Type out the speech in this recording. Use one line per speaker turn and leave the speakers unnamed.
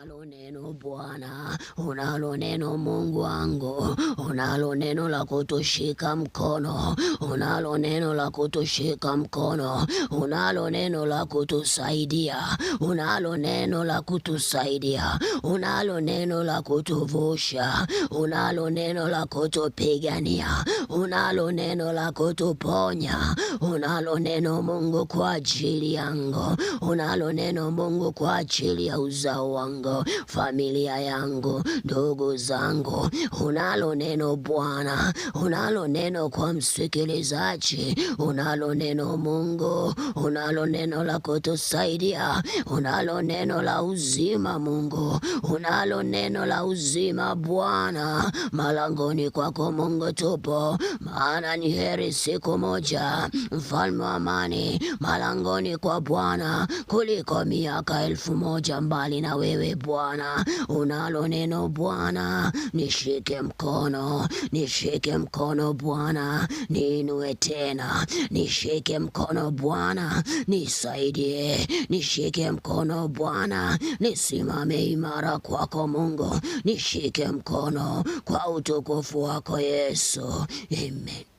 Unalo neno Bwana, unalo neno Mungu wangu, unalo neno la kutushika mkono, unalo neno la kutushika mkono, unalo neno la kutusaidia, unalo neno la kutusaidia, unalo neno la kutuvusha, unalo neno la kutupigania, unalo neno la kutuponya, unalo neno Mungu kwa ajili yangu, unalo neno Mungu kwa ajili ya uzao wangu, familia yangu, ndugu zangu. Unalo neno Bwana, unalo neno kwa msikilizaji, unalo neno Mungu, unalo neno la kutusaidia, unalo neno la uzima Mungu, unalo neno la uzima Bwana. Malangoni kwako Mungu tupo, maana ni heri siku moja, mfalme wa amani, malangoni kwa Bwana kuliko miaka 1000 mbali na wewe Bwana. Unalo neno Bwana, nishike mkono, nishike mkono Bwana, niinue tena, nishike mkono Bwana, nisaidie, nishike mkono Bwana, nisimame imara kwako Mungu, nishike mkono kwa utukufu wako Yesu. Amen.